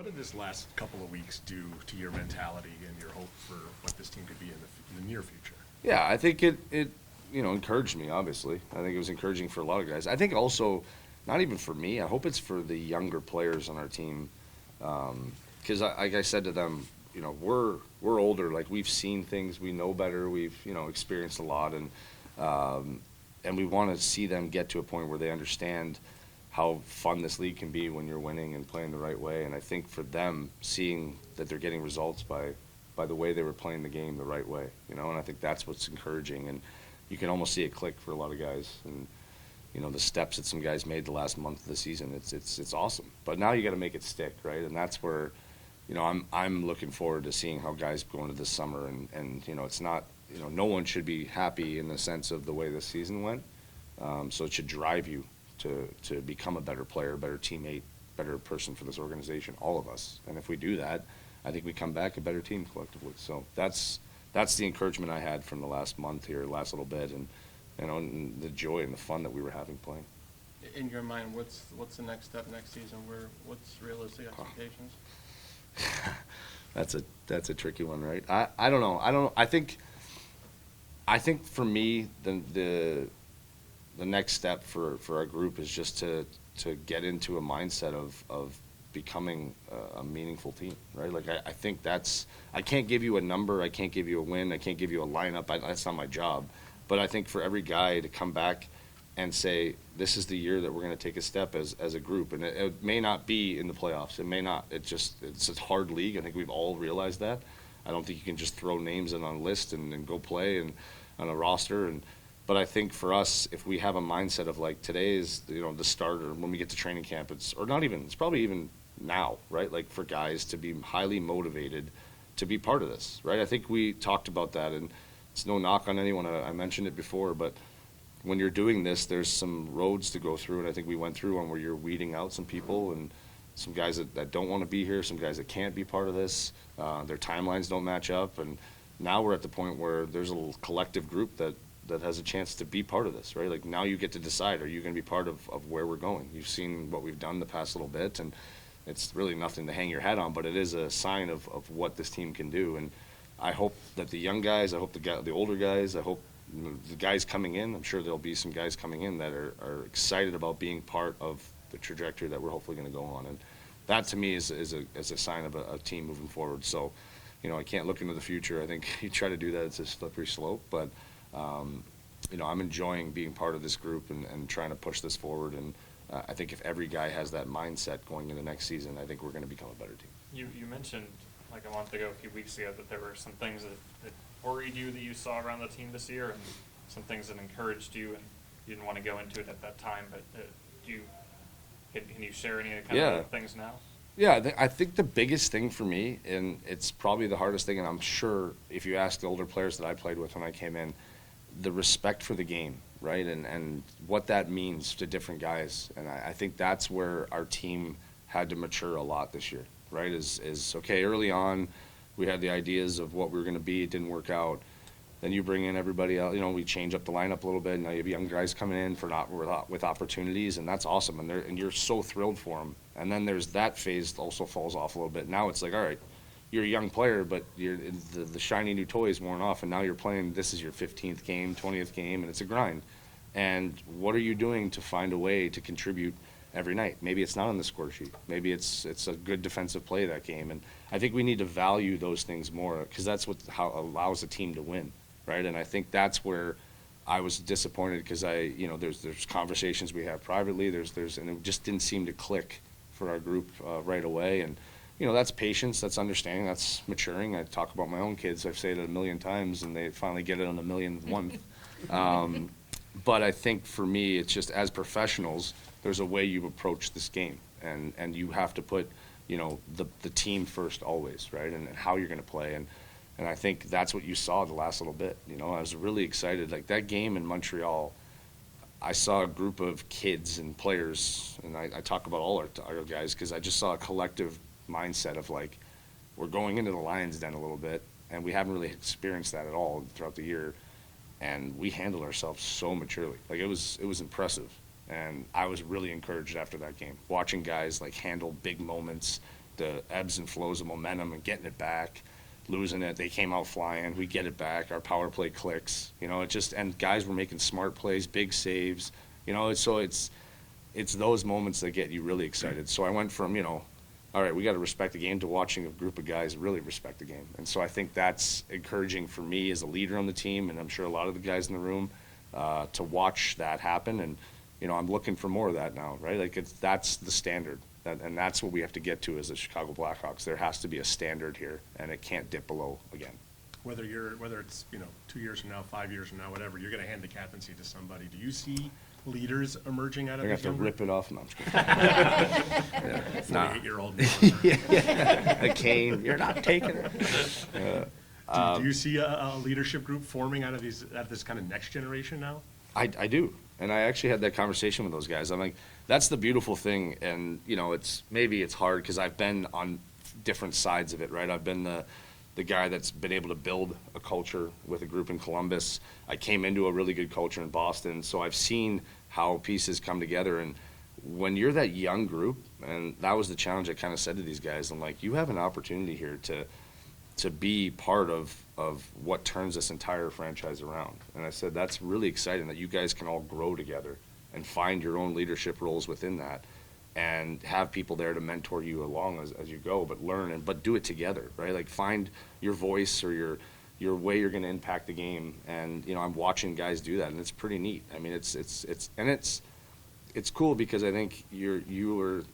did this last couple of weeks do to your mentality and your hope for what this team could be in the near future? Yeah, I think it encouraged me, obviously. I think it was encouraging for a lot of guys. I think also, not even for me, I hope it's for the younger players on our team. Because like I said to them, we're older. Like, we've seen things, we know better, we've, experienced a lot. And we want to see them get to a point where they understand how fun this league can be when you're winning and playing the right way. And I think for them, seeing that they're getting results by the way they were playing the game the right way, and I think that's what's encouraging. And you can almost see it click for a lot of guys. And, the steps that some guys made the last month of the season, it's awesome. But now you got to make it stick, right? And that's where, I'm looking forward to seeing how guys go into this summer. And it's not, no one should be happy in the sense of the way this season went. So it should drive you to become a better player, better teammate, better person for this organization, all of us. And if we do that, I think we come back a better team collectively. So that's the encouragement I had from the last month here, last little bit, and and the joy and the fun that we were having playing. In your mind, what's the next step next season? What's realistic expectations? That's a tricky one, right? I don't know. I think for me the next step for our group is just to get into a mindset of becoming a meaningful team, right? Like, I think I can't give you a number, I can't give you a win, I can't give you a lineup, that's not my job. But I think for every guy to come back and say, this is the year that we're going to take a step as a group. And it may not be in the playoffs. It may not. It's a hard league. I think we've all realized that. I don't think you can just throw names in on a list and go play and on a roster. But I think for us, if we have a mindset of, like, today is, the starter, when we get to training camp, it's probably even now, right? Like, for guys to be highly motivated to be part of this, right? I think we talked about that, and it's no knock on anyone. I mentioned it before, but when you're doing this, there's some roads to go through, and I think we went through one where you're weeding out some people and some guys that don't want to be here, some guys that can't be part of this. Their timelines don't match up, and now we're at the point where there's a little collective group that has a chance to be part of this, right? Like, now you get to decide, are you going to be part of where we're going? You've seen what we've done the past little bit, and it's really nothing to hang your hat on, but it is a sign of what this team can do. And I hope that the young guys, I hope the older guys, I hope the guys coming in, I'm sure there'll be some guys coming in that are excited about being part of the trajectory that we're hopefully going to go on. And that, to me, is a sign of a team moving forward. So, I can't look into the future. I think you try to do that, it's a slippery slope. But, I'm enjoying being part of this group and trying to push this forward. And I think if every guy has that mindset going into next season, I think we're going to become a better team. You mentioned, like a month ago, a few weeks ago, that there were some things that worried you that you saw around the team this year, and some things that encouraged you, and you didn't want to go into it at that time. But can you share any kind of things now? Yeah, I think the biggest thing for me, and it's probably the hardest thing, and I'm sure if you ask the older players that I played with when I came in, the respect for the game, right, and what that means to different guys. And I think that's where our team had to mature a lot this year, right, is okay, early on we had the ideas of what we were going to be. It didn't work out. Then you bring in everybody else. We change up the lineup a little bit. Now you have young guys coming in with opportunities, and that's awesome. And you're so thrilled for them. And then there's that phase that also falls off a little bit. Now it's like, all right, you're a young player, but the shiny new toy is worn off, and now you're playing. This is your 15th game, 20th game, and it's a grind. And what are you doing to find a way to contribute every night? Maybe it's not on the score sheet. Maybe it's a good defensive play that game. And I think we need to value those things more, because that's how allows a team to win, right? And I think that's where I was disappointed, because there's conversations we have privately. And it just didn't seem to click for our group right away. And that's patience, that's understanding, that's maturing. I talk about my own kids. I've said it a million times, and they finally get it on the millionth one. But I think for me, it's just, as professionals, there's a way you approach this game, and you have to put, the team first always, right, and how you're going to play. And I think that's what you saw the last little bit. I was really excited. Like, that game in Montreal, I saw a group of kids and players, and I talk about all our guys, because I just saw a collective mindset of, like, we're going into the Lions' den a little bit, and we haven't really experienced that at all throughout the year, and we handled ourselves so maturely. Like, it was impressive, and I was really encouraged after that game, watching guys, like, handle big moments, the ebbs and flows of momentum and getting it back, losing it. They came out flying. We get it back. Our power play clicks. You know, it just, and guys were making smart plays, big saves. You know, so it's those moments that get you really excited. So I went from, you know, all right, we got to respect the game, to watching a group of guys really respect the game. And so I think that's encouraging for me as a leader on the team, and I'm sure a lot of the guys in the room, to watch that happen. And, you know, I'm looking for more of that now, right? Like, that's the standard. And that's what we have to get to as the Chicago Blackhawks. There has to be a standard here, and it can't dip below again. Whether it's, you know, 2 years from now, 5 years from now, whatever, you're going to hand the captaincy to somebody. Do you see leaders emerging out of I this have to rip it off. No, I'm just kidding. 48-year-old. A cane. You're not taking it. Do you see a leadership group forming out of this kind of next generation now? I do. And I actually had that conversation with those guys. I'm like, that's the beautiful thing. And, you know, maybe it's hard because I've been on different sides of it, right? I've been the guy that's been able to build a culture with a group in Columbus. I came into a really good culture in Boston. So I've seen how pieces come together. And when you're that young group, and that was the challenge I kind of said to these guys, I'm like, you have an opportunity here to be part of what turns this entire franchise around. And I said, that's really exciting that you guys can all grow together and find your own leadership roles within that, and have people there to mentor you along as you go, but learn but do it together, right? Like, find your voice or your way you're going to impact the game. And, you know, I'm watching guys do that, and it's pretty neat. I mean, it's cool because I think you are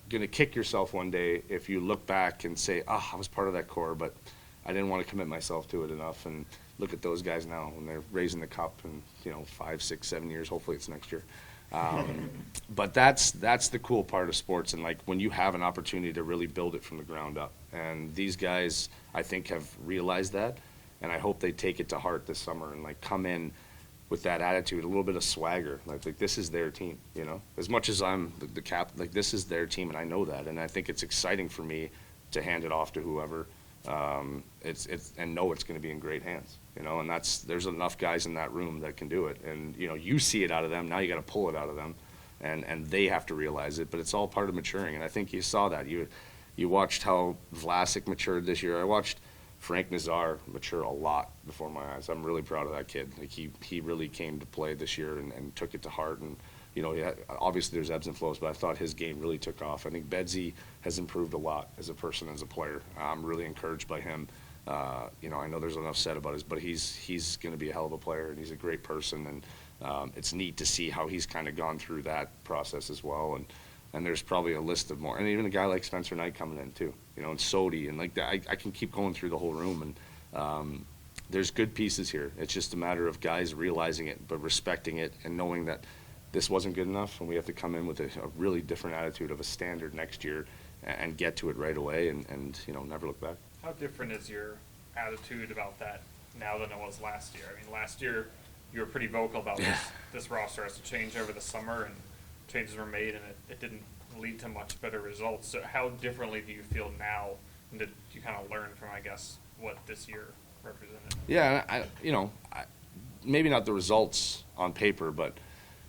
going to kick yourself one day if you look back and say, I was part of that core, but I didn't want to commit myself to it enough. And look at those guys now when they're raising the cup in, you know, 5, 6, 7 years. Hopefully it's next year. But that's the cool part of sports. And, like, when you have an opportunity to really build it from the ground up. And these guys, I think, have realized that. And I hope they take it to heart this summer and, like, come in with that attitude, a little bit of swagger. Like this is their team, you know? As much as I'm the cap, like, this is their team, and I know that. And I think it's exciting for me to hand it off to whoever. And know it's going to be in great hands, you know, and there's enough guys in that room that can do it. And, you know, you see it out of them. Now you got to pull it out of them, and they have to realize it, but it's all part of maturing. And I think you saw that. You watched how Vlasic matured this year. I watched Frank Nazar mature a lot before my eyes. I'm really proud of that kid. Like, he really came to play this year and took it to heart. And, you know, obviously there's ebbs and flows, but I thought his game really took off. I think Bedsy has improved a lot as a person, as a player. I'm really encouraged by him. You know, I know there's enough said about but he's going to be a hell of a player, and he's a great person. And it's neat to see how he's kind of gone through that process as well. And there's probably a list of more. And even a guy like Spencer Knight coming in too, you know, and Sodi, and like that. I can keep going through the whole room. And there's good pieces here. It's just a matter of guys realizing it, but respecting it and knowing that this wasn't good enough, and we have to come in with a really different attitude of a standard next year and get to it right away and you know, never look back. How different is your attitude about that now than it was last year? I mean, last year you were pretty vocal about this roster has to change over the summer, and changes were made, and it didn't lead to much better results. So how differently do you feel now, and did you kind of learn from, I guess, what this year represented? Yeah, maybe not the results on paper, but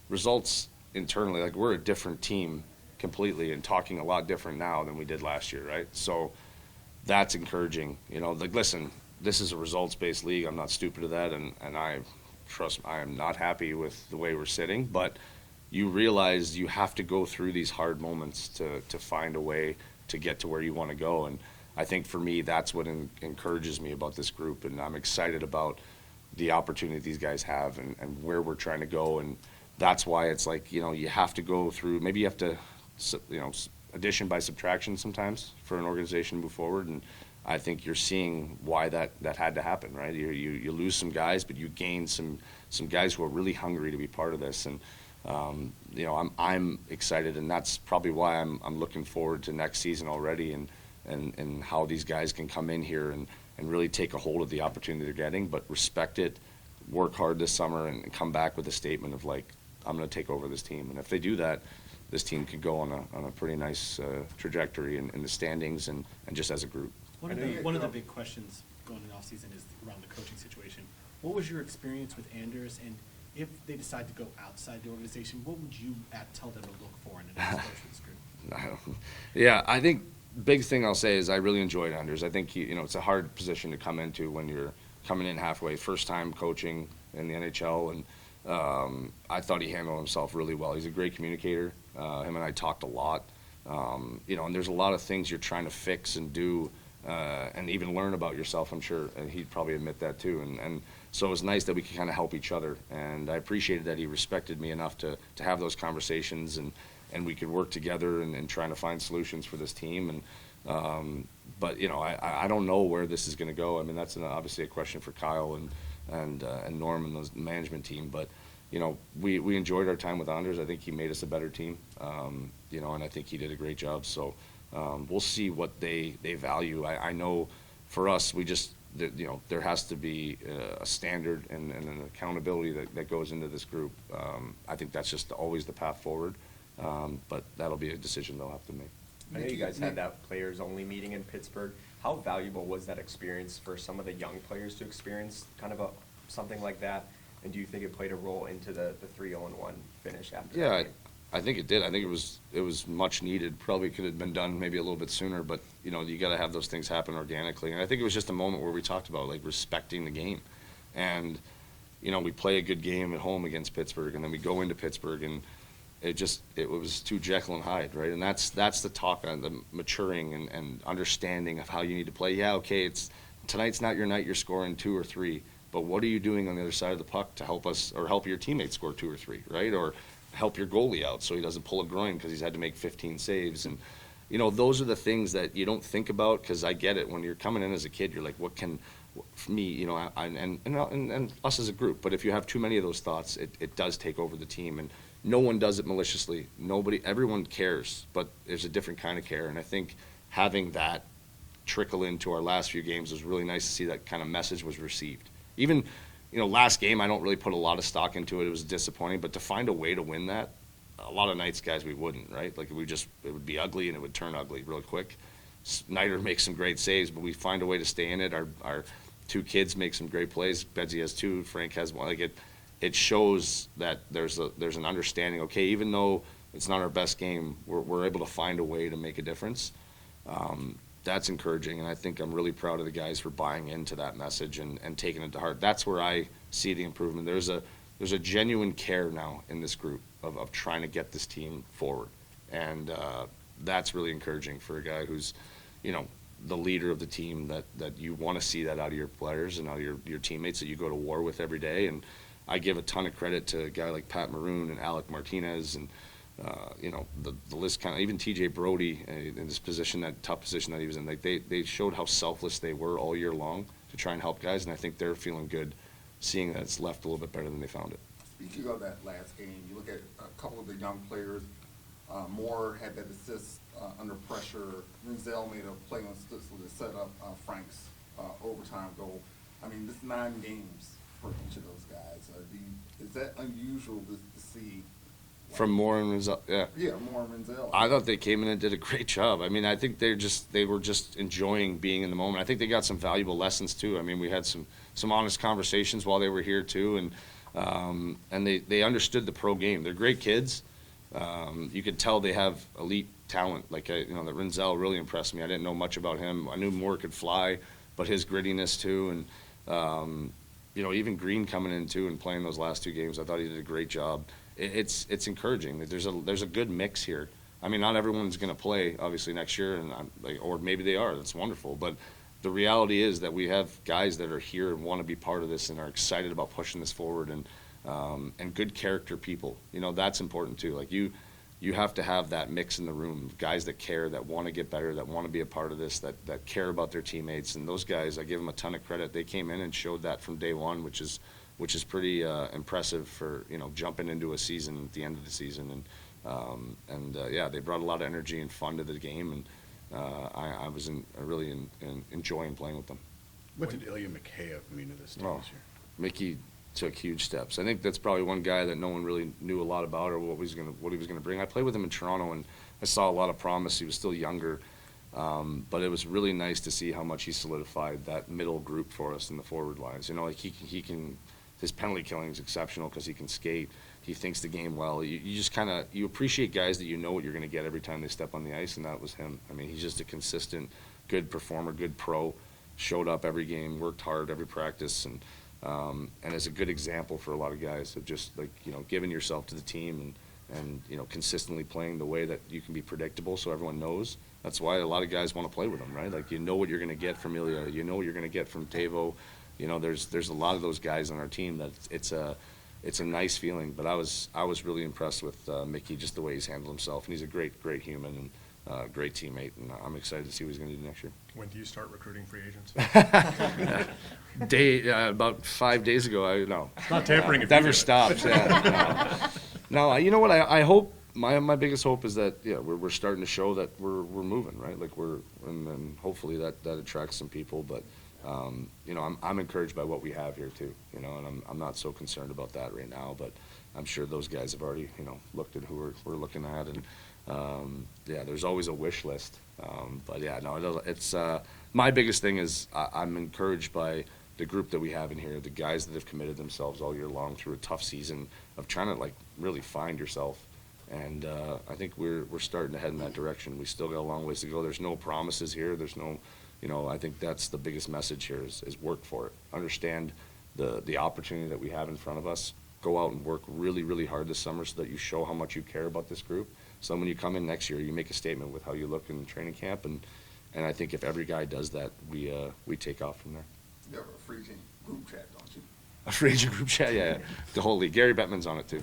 results internally. Like, we're a different team completely and talking a lot different now than we did last year, right? So that's encouraging. You know, like, listen, this is a results-based league. I'm not stupid to that, and I am not happy with the way we're sitting, but you realize you have to go through these hard moments to find a way to get to where you want to go. And I think for me, that's what encourages me about this group, and I'm excited about the opportunity these guys have and where we're trying to go. And that's why it's like, you know, you have to go through, maybe you have to, you know, addition by subtraction sometimes for an organization to move forward. And I think you're seeing why that had to happen, right? You lose some guys, but you gain some guys who are really hungry to be part of this. And you know, I'm excited, and that's probably why I'm looking forward to next season already, and how these guys can come in here and really take a hold of the opportunity they're getting, but respect it, work hard this summer, and come back with a statement of, like, I'm going to take over this team. And if they do that, this team could go on a pretty nice trajectory in the standings and just as a group. One of the big questions going into offseason is around the coaching situation. What was your experience with Anders, and if they decide to go outside the organization, what would you tell them to look for in the next coach of this group? Yeah, I think big thing I'll say is I really enjoyed Anders. I think it's a hard position to come into when you're coming in halfway, first time coaching in the NHL, and I thought he handled himself really well. He's a great communicator. Him and I talked a lot. And there's a lot of things you're trying to fix and do, and even learn about yourself, I'm sure, and he'd probably admit that too. And so it was nice that we could kind of help each other, and I appreciated that he respected me enough to have those conversations, and we could work together and trying to find solutions for this team. And but I don't know where this is going to go. I mean, that's obviously a question for Kyle and Norm and the management team. But we enjoyed our time with Anders. I think he made us a better team. And I think he did a great job. So we'll see what they value. I know for us, there has to be a standard and an accountability that goes into this group. I think that's just always the path forward. But that'll be a decision they'll have to make. I know you guys had that players-only meeting in Pittsburgh. How valuable was that experience for some of the young players to experience kind of something like that? And do you think it played a role into the 3-0-1 finish after? Yeah, that? I think it did. I think it was much needed. Probably could have been done maybe a little bit sooner, but you got to have those things happen organically. And I think it was just a moment where we talked about like respecting the game, and we play a good game at home against Pittsburgh, and then we go into Pittsburgh and it was too Jekyll and Hyde, right? And that's the talk on the maturing and understanding of how you need to play. Yeah, okay, tonight's not your night. You're scoring 2 or 3, but what are you doing on the other side of the puck to help us or help your teammates score 2 or 3, right? Or help your goalie out so he doesn't pull a groin because he's had to make 15 saves. And those are the things that you don't think about, because I get it. When you're coming in as a kid, you're like, what can for me, and us as a group. But if you have too many of those thoughts, it does take over the team. And no one does it maliciously. Everyone cares, but there's a different kind of care. And I think having that trickle into our last few games was really nice to see that kind of message was received. Even, last game, I don't really put a lot of stock into it. It was disappointing, but to find a way to win that, a lot of nights, guys, we wouldn't, right? Like, it would be ugly and it would turn ugly really quick. Snyder makes some great saves, but we find a way to stay in it. Our 2 kids make some great plays. Bedsy has 2, Frank has 1. Like, it shows that there's an understanding. Okay, even though it's not our best game, we're able to find a way to make a difference. That's encouraging, and I think I'm really proud of the guys for buying into that message and taking it to heart. That's where I see the improvement. There's a genuine care now in this group of trying to get this team forward, and that's really encouraging for a guy who's, the leader of the team, that you want to see that out of your players and out of your teammates that you go to war with every day. And I give a ton of credit to a guy like Pat Maroon and Alec Martinez and the list kind of, even TJ Brody in this position, that tough position that he was in. Like they showed how selfless they were all year long to try and help guys, and I think they're feeling good, seeing that it's left a little bit better than they found it. Speaking of that last game, you look at a couple of the young players. Moore had that assist under pressure. Renzel made a play on Stützle to set up Frank's overtime goal. I mean, this 9 games for each of those guys. Is that unusual to see? From Moore and Renzel, yeah. Yeah, Moore and Renzel. I thought they came in and did a great job. I mean, I think they were just enjoying being in the moment. I think they got some valuable lessons too. I mean, we had some honest conversations while they were here too, and they understood the pro game. They're great kids. You could tell they have elite talent. Like that Renzel really impressed me. I didn't know much about him. I knew Moore could fly, but his grittiness too, and even Green coming in too and playing those last 2 games, I thought he did a great job. It's encouraging. There's a good mix here. I mean, not everyone's going to play obviously next year, or maybe they are. That's wonderful. But the reality is that we have guys that are here and want to be part of this and are excited about pushing this forward, and good character people. That's important too. Like you have to have that mix in the room. Guys that care, that want to get better, that want to be a part of this, that care about their teammates. And those guys, I give them a ton of credit. They came in and showed that from day one, which is pretty impressive for jumping into a season at the end of the season, and they brought a lot of energy and fun to the game, and I was really enjoying playing with them. What did Ilya Mikheyev mean to this team this year? Mickey took huge steps. I think that's probably one guy that no one really knew a lot about or what he was going to bring. I played with him in Toronto, and I saw a lot of promise. He was still younger, but it was really nice to see how much he solidified that middle group for us in the forward lines. Like he can his penalty killing is exceptional because he can skate. He thinks the game well. You just kind of, you appreciate guys that you know what you're going to get every time they step on the ice, and that was him. I mean, he's just a consistent, good performer, good pro, showed up every game, worked hard every practice, and is a good example for a lot of guys of just, like, you know, giving yourself to the team and you know, consistently playing the way that you can be predictable so everyone knows. That's why a lot of guys want to play with him, right? Like, you know what you're going to get from Ilya, you know what you're going to get from Tavo. You know, there's a lot of those guys on our team that it's a nice feeling. But I was really impressed with Mickey, just the way he's handled himself, and he's a great human and great teammate, and I'm excited to see what he's going to do next year. When do you start recruiting free agents? About 5 days ago, no. It's not tampering if you do Never it. stops. Yeah, no, you know what? I hope my biggest hope is that we're starting to show that we're moving, right. Like and hopefully that attracts some people. But you know, I'm encouraged by what we have here too. You know, and I'm not so concerned about that right now. But I'm sure those guys have already looked at who we're looking at, and there's always a wish list. But yeah, no, it's my biggest thing is I'm encouraged by the group that we have in here, the guys that have committed themselves all year long through a tough season of trying to, like, really find yourself. And I think we're starting to head in that direction. We still got a long ways to go. There's no promises here. There's no, I think that's the biggest message here is work for it. Understand the opportunity that we have in front of us. Go out and work really, really hard this summer so that you show how much you care about this group. So when you come in next year, you make a statement with how you look in training camp. And I think if every guy does that, we take off from there. You have a free agent group chat, don't you? A free agent group chat, yeah. The whole league. Gary Bettman's on it too.